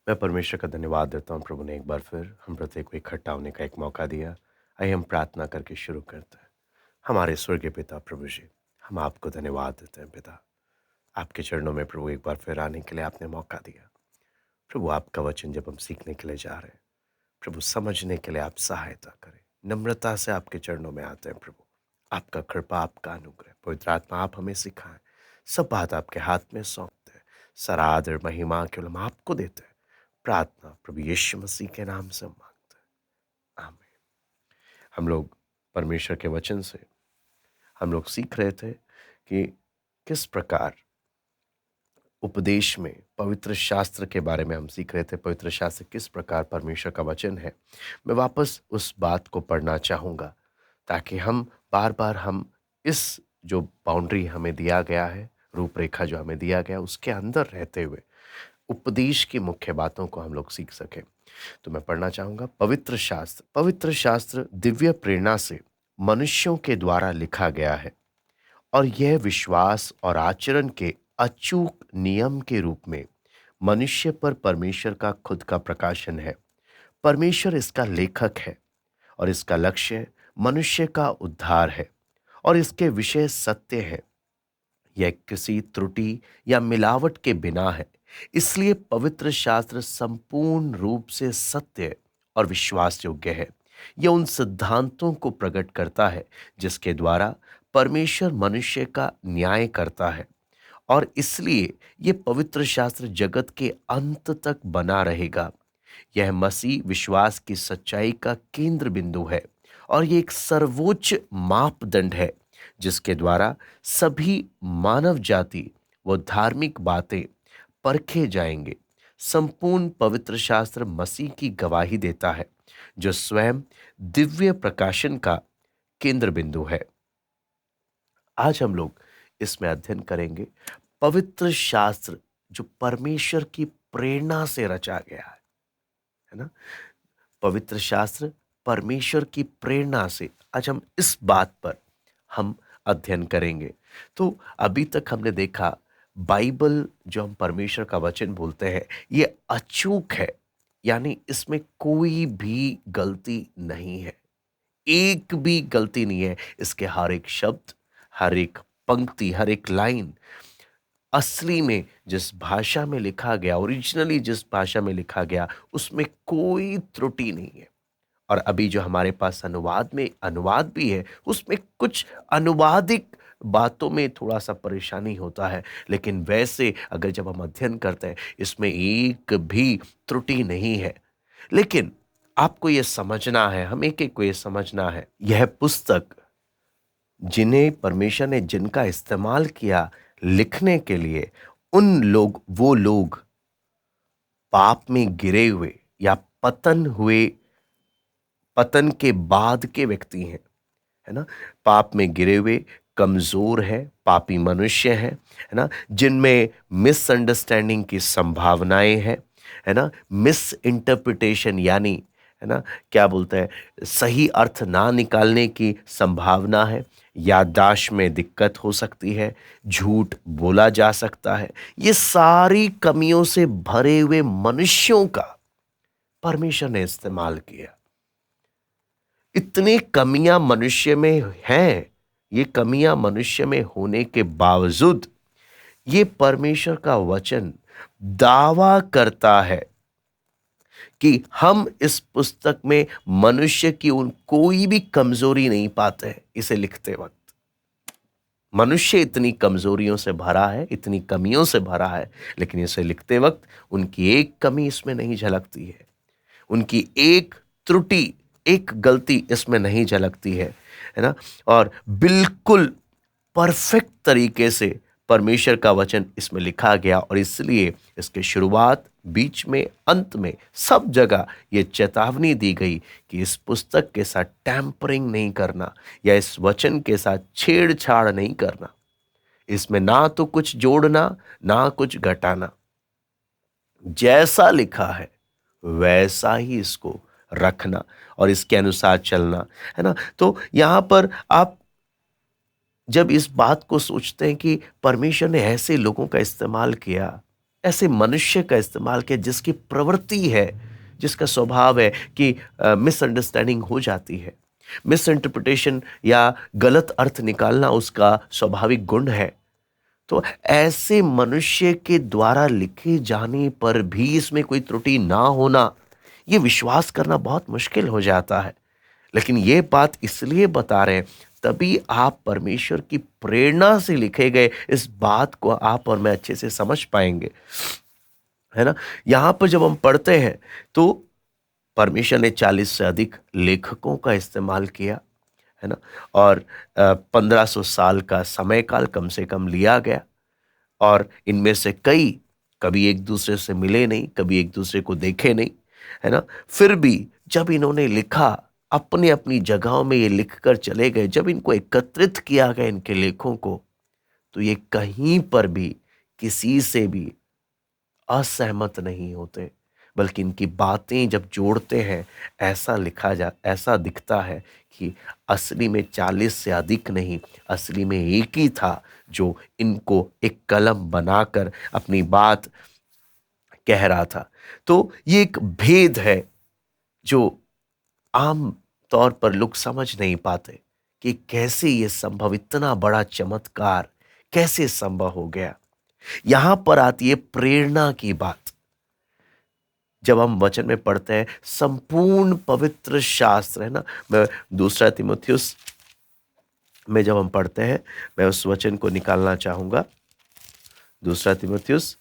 मैं परमेश्वर का धन्यवाद देता हूँ। प्रभु ने एक बार फिर हम प्रत्येक को इकट्ठा होने का एक मौका दिया। आइए हम प्रार्थना करके शुरू करते हैं। हमारे स्वर्गीय पिता प्रभु जी, हम आपको धन्यवाद देते हैं पिता। आपके चरणों में प्रभु एक बार फिर आने के लिए आपने मौका दिया। प्रभु आपका वचन जब हम सीखने के लिए जा रहे हैं, प्रभु समझने के लिए आप सहायता करें। नम्रता से आपके चरणों में आते हैं प्रभु। आपका कृपा, आपका अनुग्रह, पवित्र आत्मा आप हमें सिखाएं। सब बात आपके हाथ में सौंपते हैं। सारा आदर महिमा केवल हम आपको देते हैं। प्रार्थना प्रभु यीशु मसीह के नाम से हम मांगते हैं, आमीन। हम लोग परमेश्वर के वचन से हम लोग सीख रहे थे कि किस प्रकार उपदेश में पवित्र शास्त्र के बारे में हम सीख रहे थे। पवित्र शास्त्र किस प्रकार परमेश्वर का वचन है। मैं वापस उस बात को पढ़ना चाहूँगा ताकि हम बार बार हम इस जो बाउंड्री हमें दिया गया है, रूपरेखा जो हमें दिया गया, उसके अंदर रहते हुए उपदेश की मुख्य बातों को हम लोग सीख सकें। तो मैं पढ़ना चाहूँगा पवित्र शास्त्र। पवित्र शास्त्र दिव्य प्रेरणा से मनुष्यों के द्वारा लिखा गया है और यह विश्वास और आचरण के अचूक नियम के रूप में मनुष्य पर परमेश्वर का खुद का प्रकाशन है। परमेश्वर इसका लेखक है और इसका लक्ष्य मनुष्य का उद्धार है और इसके विषय सत्य है। यह किसी त्रुटि या मिलावट के बिना है। इसलिए पवित्र शास्त्र संपूर्ण रूप से सत्य और विश्वास योग्य है। यह उन सिद्धांतों को प्रकट करता है जिसके द्वारा परमेश्वर मनुष्य का न्याय करता है और इसलिए ये पवित्र शास्त्र जगत के अंत तक बना रहेगा। यह मसीह विश्वास की सच्चाई का केंद्र बिंदु है और ये एक सर्वोच्च मापदंड है जिसके द्वारा सभी मानव जाति व धार्मिक बातें परखे जाएंगे। संपूर्ण पवित्र शास्त्र मसीह की गवाही देता है जो स्वयं दिव्य प्रकाशन का केंद्र बिंदु है। आज हम लोग इसमें अध्ययन करेंगे पवित्र शास्त्र जो परमेश्वर की प्रेरणा से रचा गया है ना। पवित्र शास्त्र परमेश्वर की प्रेरणा से आज हम इस बात पर हम अध्ययन करेंगे। तो अभी तक हमने देखा बाइबल जो हम परमेश्वर का वचन बोलते हैं ये अचूक है, यानी इसमें कोई भी गलती नहीं है। एक भी गलती नहीं है। इसके हर एक शब्द, हर एक पंक्ति, हर एक लाइन असली में जिस भाषा में लिखा गया, ओरिजिनली जिस भाषा में लिखा गया, उसमें कोई त्रुटि नहीं है। और अभी जो हमारे पास अनुवाद में अनुवाद भी है, उसमें कुछ अनुवादिक बातों में थोड़ा सा परेशानी होता है, लेकिन वैसे अगर जब हम अध्ययन करते हैं इसमें एक भी त्रुटि नहीं है। लेकिन आपको यह समझना है, हम एक एक को यह समझना है, यह पुस्तक जिन्हें परमेश्वर ने जिनका इस्तेमाल किया लिखने के लिए, वो लोग पाप में गिरे हुए या पतन के बाद के व्यक्ति हैं, है ना। पाप में गिरे हुए कमजोर है, पापी मनुष्य है ना, जिनमें मिसअंडरस्टैंडिंग की संभावनाएं हैं, है ना। मिस इंटरप्रिटेशन यानी, है ना, क्या बोलते हैं, सही अर्थ ना निकालने की संभावना है। याददाश्त में दिक्कत हो सकती है, झूठ बोला जा सकता है। ये सारी कमियों से भरे हुए मनुष्यों का परमेश्वर ने इस्तेमाल किया। इतनी कमियां मनुष्य में हैं, ये कमियां मनुष्य में होने के बावजूद ये परमेश्वर का वचन दावा करता है कि हम इस पुस्तक में मनुष्य की कोई भी कमजोरी नहीं पाते हैं। इसे लिखते वक्त मनुष्य इतनी कमजोरियों से भरा है, इतनी कमियों से भरा है, लेकिन इसे लिखते वक्त उनकी एक कमी इसमें नहीं झलकती है, उनकी एक त्रुटि, एक गलती इसमें नहीं झलकती है ना। और बिल्कुल परफेक्ट तरीके से परमेश्वर का वचन इसमें लिखा गया और इसलिए इसके शुरुआत, बीच में, अंत में सब जगह ये चेतावनी दी गई कि इस पुस्तक के साथ टैंपरिंग नहीं करना या इस वचन के साथ छेड़छाड़ नहीं करना। इसमें ना तो कुछ जोड़ना ना कुछ घटाना, जैसा लिखा है वैसा ही इसको रखना और इसके अनुसार चलना, है ना। तो यहां पर आप जब इस बात को सोचते हैं कि परमेश्वर ने ऐसे लोगों का इस्तेमाल किया, ऐसे मनुष्य का इस्तेमाल किया जिसकी प्रवृत्ति है, जिसका स्वभाव है कि मिसअंडरस्टैंडिंग हो जाती है, मिस इंटरप्रिटेशन या गलत अर्थ निकालना उसका स्वाभाविक गुण है। तो ऐसे मनुष्य के द्वारा लिखे जाने पर भी इसमें कोई त्रुटि ना होना, ये विश्वास करना बहुत मुश्किल हो जाता है। लेकिन ये बात इसलिए बता रहे हैं, तभी आप परमेश्वर की प्रेरणा से लिखे गए इस बात को आप और मैं अच्छे से समझ पाएंगे, है ना। यहां पर जब हम पढ़ते हैं तो परमेश्वर ने 40 से अधिक लेखकों का इस्तेमाल किया, है ना। और 1500 साल का समय काल कम से कम लिया गया, और इनमें से कई कभी एक दूसरे से मिले नहीं, कभी एक दूसरे को देखे नहीं, है ना। फिर भी जब इन्होंने लिखा, अपनी अपनी जगहों में ये लिख कर चले गए, जब इनको एकत्रित किया गया इनके लेखों को, तो ये कहीं पर भी किसी से भी असहमत नहीं होते, बल्कि इनकी बातें जब जोड़ते हैं, ऐसा दिखता है कि असली में 40 से अधिक नहीं, असली में एक ही था जो इनको एक कलम बनाकर अपनी बात कह रहा था। तो ये एक भेद है जो आम तौर पर लोग समझ नहीं पाते कि कैसे ये संभव, इतना बड़ा चमत्कार कैसे संभव हो गया। यहां पर आती है प्रेरणा की बात। जब हम वचन में पढ़ते हैं संपूर्ण पवित्र शास्त्र, है ना, मैं दूसरा तिमुथियुस में जब हम पढ़ते हैं, मैं उस वचन को निकालना चाहूंगा। दूसरा तिमुथियुस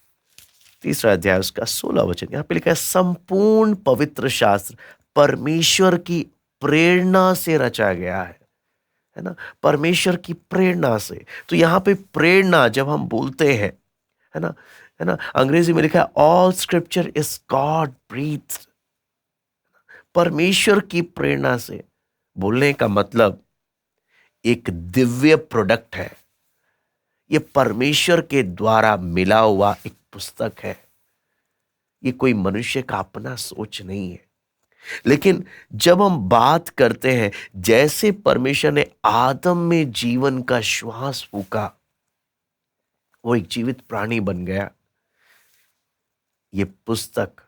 तीसरा अध्याय उसका 16 वचन, यहां पे लिखा है संपूर्ण पवित्र शास्त्र परमेश्वर की प्रेरणा से रचा गया है ना, परमेश्वर की प्रेरणा से। तो यहां पे प्रेरणा जब हम बोलते हैं, है ना, है ना, अंग्रेजी में लिखा है all scripture is God breath. परमेश्वर की प्रेरणा से बोलने का मतलब एक दिव्य प्रोडक्ट है। ये परमेश्वर के द्वारा मिला हुआ एक पुस्तक है। ये कोई मनुष्य का अपना सोच नहीं है। लेकिन जब हम बात करते हैं, जैसे परमेश्वर ने आदम में जीवन का श्वास फूका, वो एक जीवित प्राणी बन गया। ये पुस्तक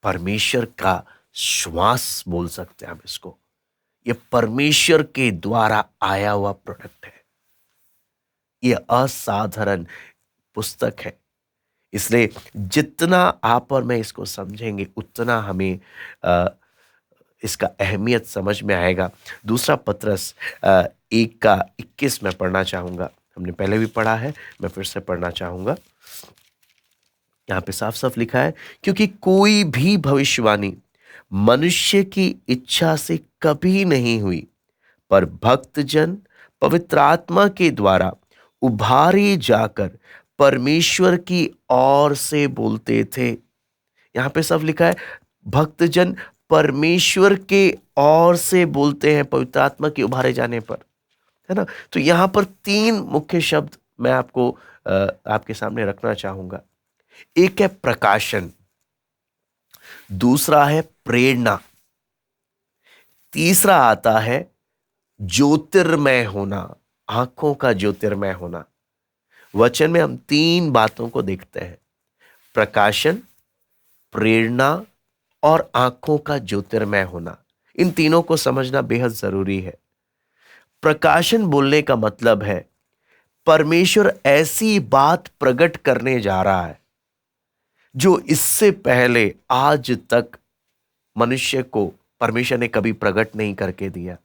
परमेश्वर का श्वास बोल सकते हैं हम इसको। ये परमेश्वर के द्वारा आया हुआ प्रोडक्ट है। ये असाधारण पुस्तक है। इसलिए जितना आप और मैं इसको समझेंगे, उतना हमें अ, इसका अहमियत समझ में आएगा। दूसरा पत्रस 1:21 में पढ़ना चाहूंगा। हमने पहले भी पढ़ा है, मैं फिर से पढ़ना चाहूंगा। यहाँ पे साफ साफ लिखा है, क्योंकि कोई भी भविष्यवाणी मनुष्य की इच्छा से कभी नहीं हुई, पर भक्तजन पवित्र आत्मा के द्वारा उभारे जाकर परमेश्वर की ओर से बोलते थे। यहां पे सब लिखा है, भक्तजन परमेश्वर के ओर से बोलते हैं पवित्र आत्मा के उभारे जाने पर, है ना। तो यहां पर तीन मुख्य शब्द मैं आपके सामने रखना चाहूंगा। एक है प्रकाशन, दूसरा है प्रेरणा, तीसरा आता है ज्योतिर्मय होना, आंखों का ज्योतिर्मय होना। वचन में हम तीन बातों को देखते हैं, प्रकाशन, प्रेरणा और आंखों का ज्योतिर्मय होना। इन तीनों को समझना बेहद जरूरी है। प्रकाशन बोलने का मतलब है परमेश्वर ऐसी बात प्रकट करने जा रहा है जो इससे पहले आज तक मनुष्य को परमेश्वर ने कभी प्रकट नहीं करके दिया।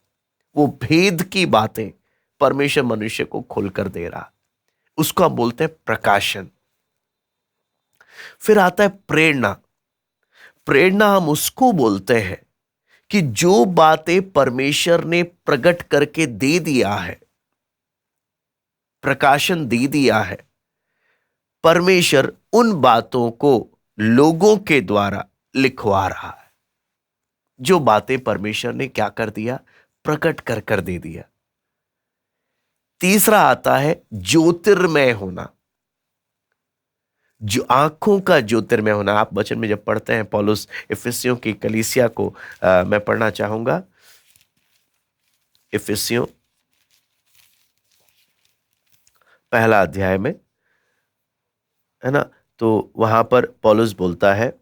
वो भेद की बातें परमेश्वर मनुष्य को खोलकर दे रहा, उसको हम बोलते हैं प्रकाशन। फिर आता है प्रेरणा। प्रेरणा हम उसको बोलते हैं कि जो बातें परमेश्वर ने प्रकट करके दे दिया है, प्रकाशन दे दिया है, परमेश्वर उन बातों को लोगों के द्वारा लिखवा रहा है। जो बातें परमेश्वर ने क्या कर दिया, प्रकट कर कर दे दिया। तीसरा आता है ज्योतिर्मय होना, जो आंखों का ज्योतिर्मय होना। आप वचन में जब पढ़ते हैं, पौलुस इफिसियों की कलीसिया को मैं पढ़ना चाहूंगा। इफिसियों पहला अध्याय में है ना? तो वहाँ पर पौलुस बोलता है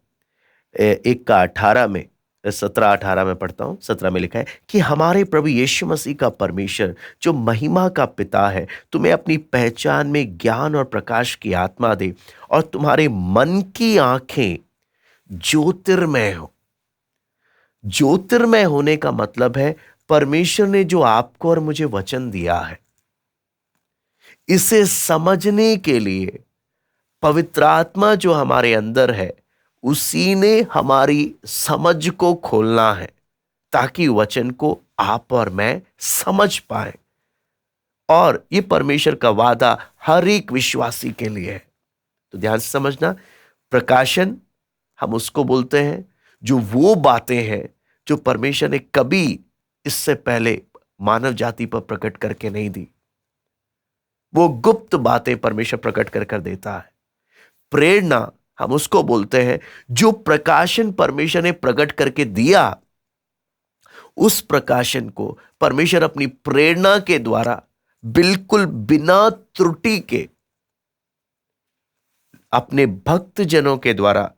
1 का 18 में, 17-18 में पढ़ता हूँ। 17 में लिखा है कि हमारे प्रभु यीशु मसीह का परमेश्वर जो महिमा का पिता है तुम्हें अपनी पहचान में ज्ञान और प्रकाश की आत्मा दे और तुम्हारे मन की आंखें ज्योतिर्मय हो। ज्योतिर्मय होने का मतलब है परमेश्वर ने जो आपको और मुझे वचन दिया है, इसे समझने के लिए पवित्र आत्मा जो हमारे अंदर है, उसी ने हमारी समझ को खोलना है ताकि वचन को आप और मैं समझ पाए। और ये परमेश्वर का वादा हर एक विश्वासी के लिए है। तो ध्यान से समझना, प्रकाशन हम उसको बोलते हैं जो वो बातें हैं जो परमेश्वर ने कभी इससे पहले मानव जाति पर प्रकट करके नहीं दी। वो गुप्त बातें परमेश्वर प्रकट कर कर देता है। प्रेरणा हम उसको बोलते हैं जो प्रकाशन परमेश्वर ने प्रकट करके दिया, उस प्रकाशन को परमेश्वर अपनी प्रेरणा के द्वारा बिल्कुल बिना त्रुटि के अपने भक्त जनों के द्वारा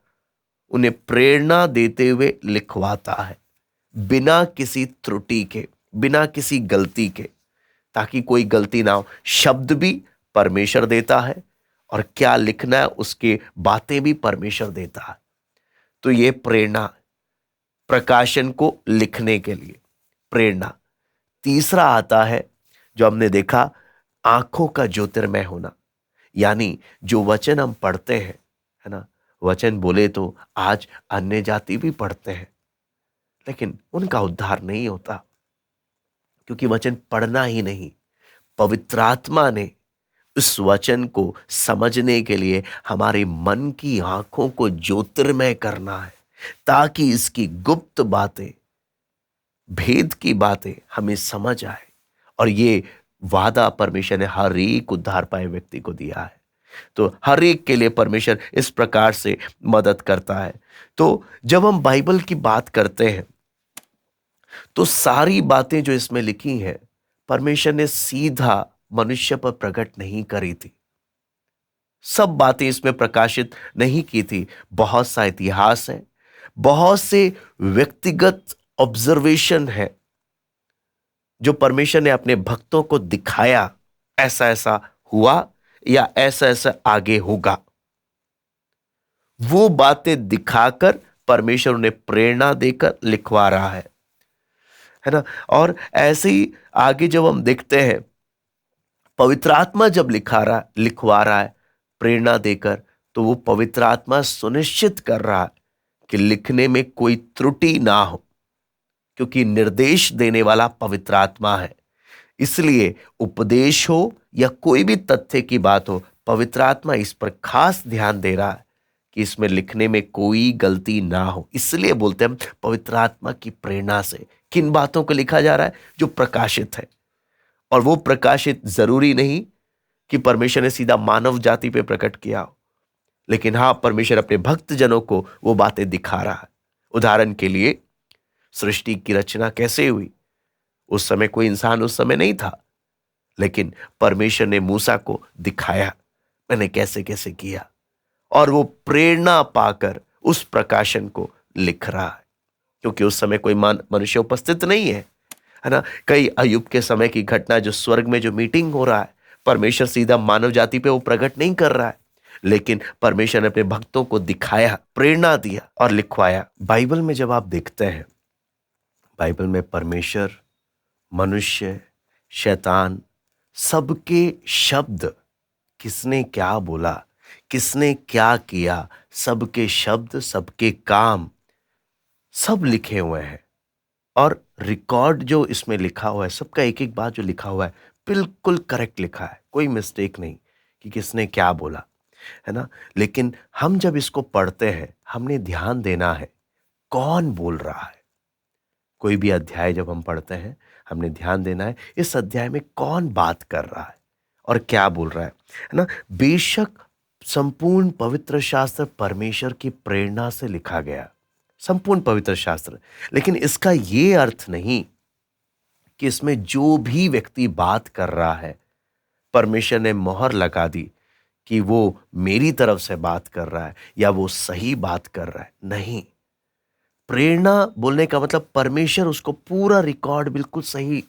उन्हें प्रेरणा देते हुए लिखवाता है, बिना किसी त्रुटि के, बिना किसी गलती के, ताकि कोई गलती ना हो। शब्द भी परमेश्वर देता है और क्या लिखना है उसके बातें भी परमेश्वर देता है। तो ये प्रेरणा, प्रकाशन को लिखने के लिए प्रेरणा। तीसरा आता है जो हमने देखा, आंखों का ज्योतिर्मय होना। यानी जो वचन हम पढ़ते हैं, है ना, वचन बोले तो आज अन्य जाति भी पढ़ते हैं, लेकिन उनका उद्धार नहीं होता क्योंकि वचन पढ़ना ही नहीं, पवित्र आत्मा ने इस वचन को समझने के लिए हमारे मन की आंखों को ज्योतिर्मय करना है ताकि इसकी गुप्त बातें, भेद की बातें हमें समझ आए। और ये वादा परमेश्वर ने हर एक उद्धार पाए व्यक्ति को दिया है। तो हर एक के लिए परमेश्वर इस प्रकार से मदद करता है। तो जब हम बाइबल की बात करते हैं तो सारी बातें जो इसमें लिखी हैं परमेश्वर ने सीधा मनुष्य पर प्रकट नहीं करी थी, सब बातें इसमें प्रकाशित नहीं की थी। बहुत सा इतिहास है, बहुत से व्यक्तिगत ऑब्जर्वेशन है जो परमेश्वर ने अपने भक्तों को दिखाया, ऐसा ऐसा हुआ या ऐसा ऐसा आगे होगा। वो बातें दिखाकर परमेश्वर उन्हें प्रेरणा देकर लिखवा रहा है ना। और ऐसे ही आगे जब हम देखते हैं, पवित्र आत्मा जब लिखवा रहा है प्रेरणा देकर, तो वो पवित्र आत्मा सुनिश्चित कर रहा है कि लिखने में कोई त्रुटि ना हो, क्योंकि निर्देश देने वाला पवित्र आत्मा है। इसलिए उपदेश हो या कोई भी तथ्य की बात हो, पवित्र आत्मा इस पर खास ध्यान दे रहा है कि इसमें लिखने में कोई गलती ना हो। इसलिए बोलते हैं पवित्र आत्मा की प्रेरणा से किन बातों को लिखा जा रहा है जो प्रकाशित है। और वो प्रकाशित जरूरी नहीं कि परमेश्वर ने सीधा मानव जाति पे प्रकट किया हो, लेकिन हाँ, परमेश्वर अपने भक्त जनों को वो बातें दिखा रहा है। उदाहरण के लिए, सृष्टि की रचना कैसे हुई, उस समय कोई इंसान उस समय नहीं था, लेकिन परमेश्वर ने मूसा को दिखाया मैंने कैसे कैसे किया, और वो प्रेरणा पाकर उस प्रकाशन को लिख रहा है, क्योंकि उस समय कोई मनुष्य उपस्थित नहीं है ना। कई अय्यूब के समय की घटना, जो स्वर्ग में जो मीटिंग हो रहा है, परमेश्वर सीधा मानव जाति पे वो प्रकट नहीं कर रहा है, लेकिन परमेश्वर ने अपने भक्तों को दिखाया, प्रेरणा दिया और लिखवाया। बाइबल में जब आप देखते हैं, बाइबल में परमेश्वर, मनुष्य, शैतान, सबके शब्द, किसने क्या बोला, किसने क्या किया, सबके शब्द, सबके काम, सब लिखे हुए हैं। और रिकॉर्ड जो इसमें लिखा हुआ है, सबका एक एक बात जो लिखा हुआ है बिल्कुल करेक्ट लिखा है, कोई मिस्टेक नहीं कि किसने क्या बोला, है ना। लेकिन हम जब इसको पढ़ते हैं, हमने ध्यान देना है कौन बोल रहा है। कोई भी अध्याय जब हम पढ़ते हैं, हमने ध्यान देना है इस अध्याय में कौन बात कर रहा है और क्या बोल रहा है ना। बेशक संपूर्ण पवित्र शास्त्र परमेश्वर की प्रेरणा से लिखा गया, संपूर्ण पवित्र शास्त्र, लेकिन इसका ये अर्थ नहीं कि इसमें जो भी व्यक्ति बात कर रहा है परमेश्वर ने मोहर लगा दी कि वो मेरी तरफ से बात कर रहा है या वो सही बात कर रहा है। नहीं, प्रेरणा बोलने का मतलब परमेश्वर उसको पूरा रिकॉर्ड बिल्कुल सही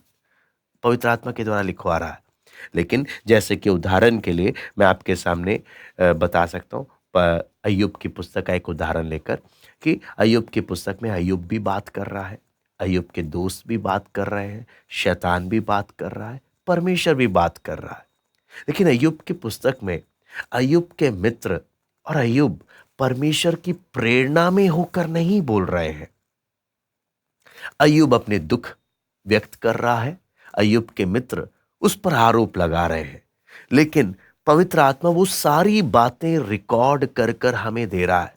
पवित्र आत्मा के द्वारा लिखवा रहा है। लेकिन जैसे कि उदाहरण के लिए मैं आपके सामने बता सकता हूँ, अय्यूब की पुस्तक का एक उदाहरण लेकर, कि अय्यूब की पुस्तक में अय्यूब भी बात कर रहा है, अय्यूब के दोस्त भी बात कर रहे हैं, शैतान भी बात कर रहा है, परमेश्वर भी बात कर रहा है। लेकिन अय्यूब की पुस्तक में अय्यूब के मित्र और अय्यूब परमेश्वर की प्रेरणा में होकर नहीं बोल रहे हैं। अय्यूब अपने दुख व्यक्त कर रहा है, अय्यूब के मित्र उस पर आरोप लगा रहे हैं, लेकिन पवित्र आत्मा वो सारी बातें रिकॉर्ड कर कर हमें दे रहा है,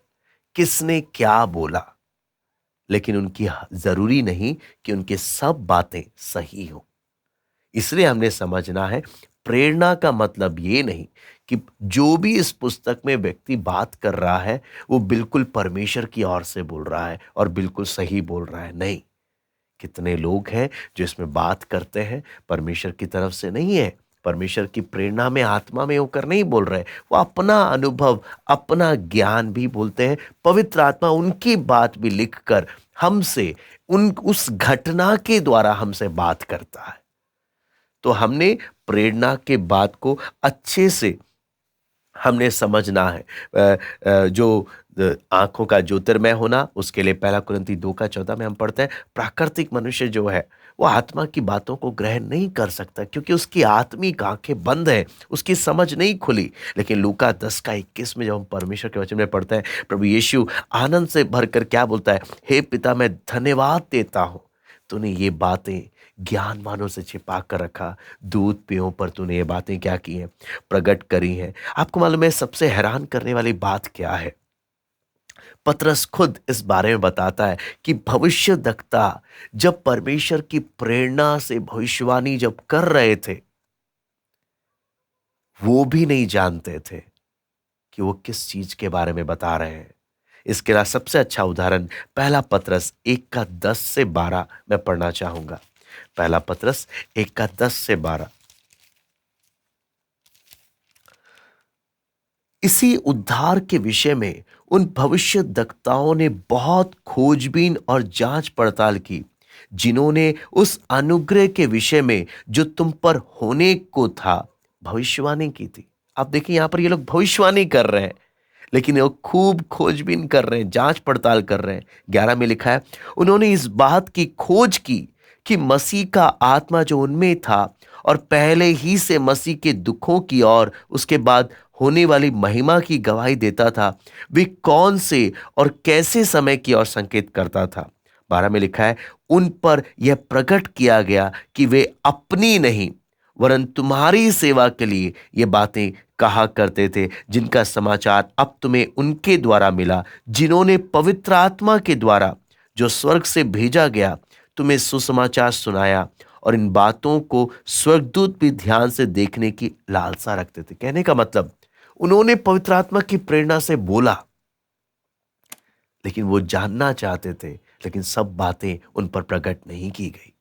किसने क्या बोला। लेकिन उनकी जरूरी नहीं कि उनके सब बातें सही हो। इसलिए हमने समझना है, प्रेरणा का मतलब ये नहीं कि जो भी इस पुस्तक में व्यक्ति बात कर रहा है वो बिल्कुल परमेश्वर की ओर से बोल रहा है और बिल्कुल सही बोल रहा है। नहीं, कितने लोग हैं जो इसमें बात करते हैं परमेश्वर की तरफ से नहीं है, परमेश्वर की प्रेरणा में आत्मा में होकर नहीं बोल रहे, वो अपना अनुभव अपना ज्ञान भी बोलते हैं। पवित्र आत्मा उनकी बात भी लिखकर हमसे उन उस घटना के द्वारा हमसे बात करता है। तो हमने प्रेरणा के बात को अच्छे से हमने समझना है। जो आंखों का ज्योतिर्मय होना, उसके लिए पहला कुरिन्ती 2:14 में हम पढ़ते हैं, प्राकृतिक मनुष्य जो है वो आत्मा की बातों को ग्रहण नहीं कर सकता क्योंकि उसकी आत्मिक आंखें बंद है, उसकी समझ नहीं खुली। लेकिन लूका 10:21 में जब हम परमेश्वर के वचन में पढ़ते हैं, प्रभु यीशु आनंद से भरकर क्या बोलता है, हे पिता मैं धन्यवाद देता हूं, तूने ये बातें ज्ञानवानों से छिपा कर रखा, दूध पियों पर तूने ये बातें क्या की हैं, प्रकट करी हैं। आपको मालूम है सबसे हैरान करने वाली बात क्या है? पतरस खुद इस बारे में बताता है कि भविष्यद्वक्ता जब परमेश्वर की प्रेरणा से भविष्यवाणी जब कर रहे थे, वो भी नहीं जानते थे कि वो किस चीज के बारे में बता रहे हैं। इसके अलावा सबसे अच्छा उदाहरण पहला पतरस 1:10 से 12 मैं पढ़ना चाहूंगा। पहला पतरस 1:10 से 12। इसी उद्धार के विषय में उन भविष्यद्वक्ताओं ने बहुत खोजबीन और जांच पड़ताल की, जिन्होंने उस अनुग्रह के विषय में जो तुम पर होने को था भविष्यवाणी की थी। आप देखिए यहां पर ये लोग भविष्यवाणी कर रहे हैं, लेकिन वो खूब खोजबीन कर रहे हैं, जांच पड़ताल कर रहे हैं। 11 में लिखा है, उन्होंने इस बात की खोज की कि मसीह का आत्मा जो उनमें था और पहले ही से मसीह के दुखों की और उसके बाद होने वाली महिमा की गवाही देता था, वे कौन से और कैसे समय की ओर संकेत करता था। 12 में लिखा है, उन पर यह प्रकट किया गया कि वे अपनी नहीं वरन तुम्हारी सेवा के लिए ये बातें कहा करते थे, जिनका समाचार अब तुम्हें उनके द्वारा मिला, जिन्होंने पवित्र आत्मा के द्वारा जो स्वर्ग से भेजा गया तुम्हें सुसमाचार सुनाया। और इन बातों को स्वर्गदूत भी ध्यान से देखने की लालसा रखते थे। कहने का मतलब, उन्होंने पवित्र आत्मा की प्रेरणा से बोला, लेकिन वो जानना चाहते थे, लेकिन सब बातें उन पर प्रकट नहीं की गई।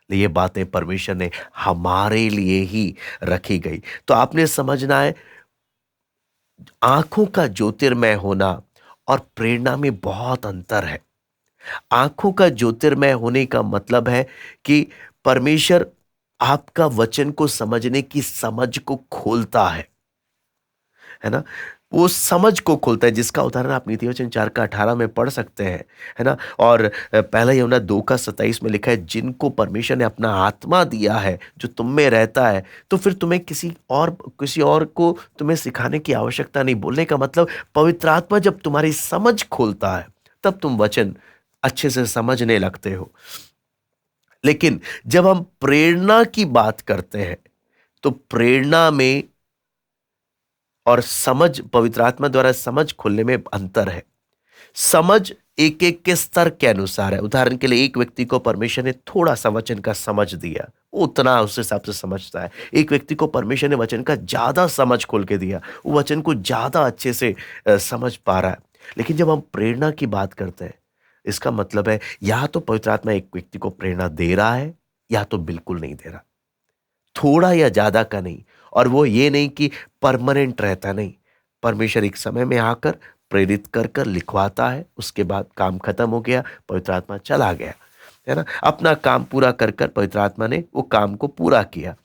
ये बातें परमेश्वर ने हमारे लिए ही रखी गई। तो आपने समझना है, आंखों का ज्योतिर्मय होना और प्रेरणा में बहुत अंतर है। आंखों का ज्योतिर्मय होने का मतलब है कि परमेश्वर आपका वचन को समझने की समझ को खोलता है ना? वो समझ को खोलता है, जिसका उदाहरण आप नीति वचन 4:18 में पढ़ सकते हैं, है ना? और पहला यूहन्ना 2:27 में लिखा है, जिनको परमेश्वर ने अपना आत्मा दिया है जो तुम में रहता है, तो फिर तुम्हें किसी और को तुम्हें सिखाने की आवश्यकता नहीं। बोलने का मतलब, पवित्र आत्मा जब तुम्हारी समझ खोलता है तब तुम वचन अच्छे से समझने लगते हो। लेकिन जब हम प्रेरणा की बात करते हैं, तो प्रेरणा में और समझ, पवित्र आत्मा द्वारा समझ खुलने में अंतर है। समझ एक एक के स्तर के अनुसार है। उदाहरण के लिए, एक व्यक्ति को परमेश्वर ने थोड़ा सा वचन का समझ दिया, वो उतना उस हिसाब से समझता है। एक व्यक्ति को परमेश्वर ने वचन का ज्यादा समझ खोल के दिया, वो वचन को ज्यादा अच्छे से समझ पा रहा है। लेकिन जब हम प्रेरणा की बात करते हैं, इसका मतलब है या तो पवित्र आत्मा एक व्यक्ति को प्रेरणा दे रहा है या तो बिल्कुल नहीं दे रहा, थोड़ा या ज्यादा का नहीं। और वो ये नहीं कि परमानेंट रहता, नहीं। परमेश्वर एक समय में आकर प्रेरित कर कर लिखवाता है, उसके बाद काम खत्म हो गया, पवित्र आत्मा चला गया, है ना। अपना काम पूरा कर कर पवित्र आत्मा ने वो काम को पूरा किया।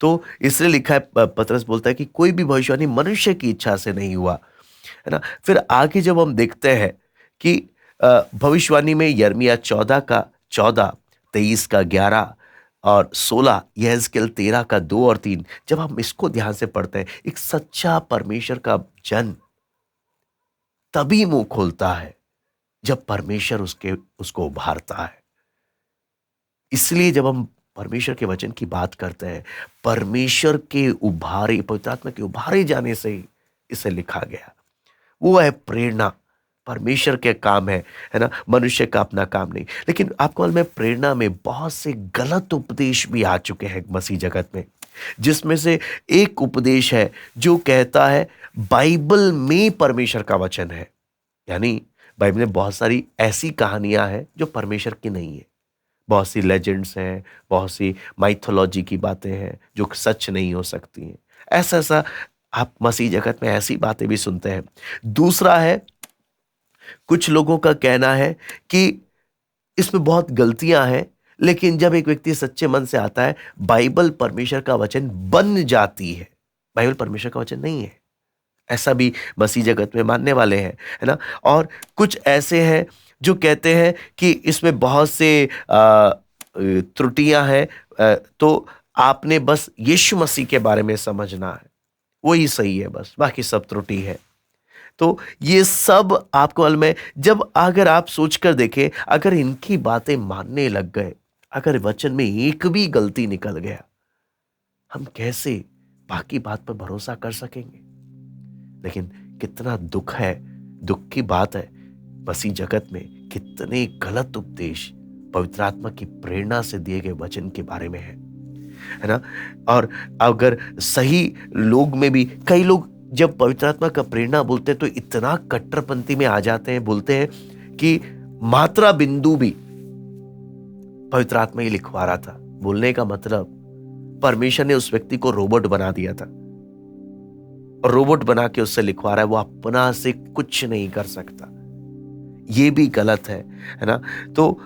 तो इसलिए लिखा है, पतरस बोलता है कि कोई भी भविष्यवाणी मनुष्य की इच्छा से नहीं हुआ, है ना। फिर आगे जब हम देखते हैं कि भविष्यवाणी में यिर्मयाह 14 का 14, 23 का 11 और 16, यहेजकेल 13 का 2 और 3, जब हम इसको ध्यान से पढ़ते हैं, एक सच्चा परमेश्वर का जन तभी मुंह खोलता है जब परमेश्वर उसको उभारता है। इसलिए जब हम परमेश्वर के वचन की बात करते हैं, परमेश्वर के उभारे, पवित्र आत्मा के उभारे जाने से ही इसे लिखा गया। वो है प्रेरणा, परमेश्वर के काम है ना, मनुष्य का अपना काम नहीं। लेकिन आपको मालूम है, प्रेरणा में बहुत से गलत उपदेश भी आ चुके हैं मसीह जगत में, जिसमें से एक उपदेश है जो कहता है बाइबल में परमेश्वर का वचन है। यानी बाइबल में बहुत सारी ऐसी कहानियां हैं जो परमेश्वर की नहीं है, बहुत सी लेजेंड्स हैं, बहुत सी माइथोलॉजी की बातें हैं जो सच नहीं हो सकती हैं। ऐसा ऐसा आप मसीह जगत में ऐसी बातें भी सुनते हैं। दूसरा है, कुछ लोगों का कहना है कि इसमें बहुत गलतियां हैं, लेकिन जब एक व्यक्ति सच्चे मन से आता है, बाइबल परमेश्वर का वचन बन जाती है। बाइबल परमेश्वर का वचन नहीं है, ऐसा भी मसीह जगत में मानने वाले हैं, है ना। और कुछ ऐसे हैं जो कहते हैं कि इसमें बहुत से त्रुटियां हैं, तो आपने बस यीशु मसीह के बारे में समझना है, वही सही है, बस बाकी सब त्रुटि है। तो ये सब आपको मालूम है, जब अगर आप सोचकर देखें, अगर इनकी बातें मानने लग गए, अगर वचन में एक भी गलती निकल गया, हम कैसे बाकी बात पर भरोसा कर सकेंगे। लेकिन कितना दुख है, दुख की बात है, मसीह जगत में कितने गलत उपदेश पवित्र आत्मा की प्रेरणा से दिए गए वचन के बारे में है ना। और अगर सही लोग में भी कई लोग जब पवित्र आत्मा का प्रेरणा बोलते हैं तो इतना कट्टरपंथी में आ जाते हैं, बोलते हैं कि मात्रा बिंदु भी पवित्र आत्मा ही लिखवा रहा था। बोलने का मतलब परमेश्वर ने उस व्यक्ति को रोबोट बना दिया था और रोबोट बना के उससे लिखवा रहा है, वो अपना से कुछ नहीं कर सकता। ये भी गलत है ना। तो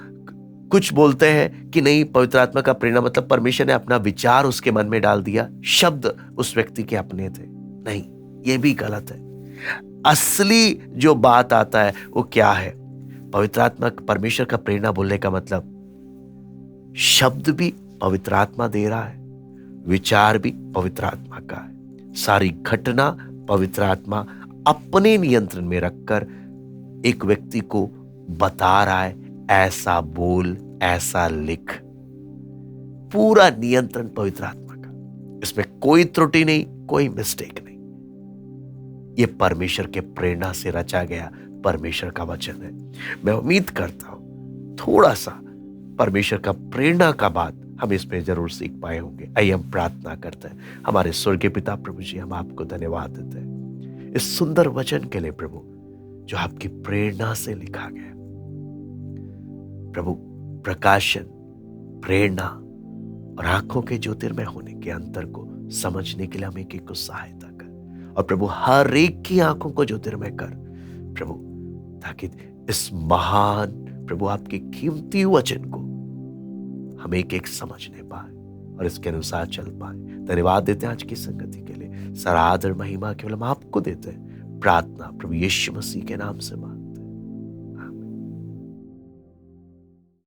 कुछ बोलते हैं कि नहीं, पवित्र आत्मा का प्रेरणा मतलब परमेश्वर ने अपना विचार उसके मन में डाल दिया, शब्द उस व्यक्ति के अपने थे। नहीं, ये भी गलत है। असली जो बात आता है वो क्या है, पवित्र आत्मा परमेश्वर का प्रेरणा बोलने का मतलब शब्द भी पवित्र आत्मा दे रहा है, विचार भी पवित्र आत्मा का है, सारी घटना पवित्र आत्मा अपने नियंत्रण में रखकर एक व्यक्ति को बता रहा है, ऐसा बोल, ऐसा लिख। पूरा नियंत्रण पवित्र आत्मा का, इसमें कोई त्रुटि नहीं, कोई मिस्टेक नहीं। यह परमेश्वर के प्रेरणा से रचा गया परमेश्वर का वचन है। मैं उम्मीद करता हूं थोड़ा सा परमेश्वर का प्रेरणा का बात हम इसमें जरूर सीख पाए होंगे। आइए हम प्रार्थना करते हैं। हमारे स्वर्गीय पिता प्रभु जी, हम आपको धन्यवाद देते हैं इस सुंदर वचन के लिए प्रभु, जो आपकी प्रेरणा से लिखा गया। प्रभु, प्रकाशन, प्रेरणा और आंखों के ज्योतिर्मय होने के अंतर को समझने के लिए हमें एक सहायता कर, और प्रभु हर एक की आंखों को ज्योतिर्मय कर प्रभु, ताकि इस महान प्रभु आपके कीमती वचन को हम एक एक समझने पाए और इसके अनुसार चल पाए। धन्यवाद देते हैं आज की संगति के लिए। सारा आदर महिमा केवल हम आपको देते हैं। प्रार्थना प्रभु यीशु मसीह के नाम से मांग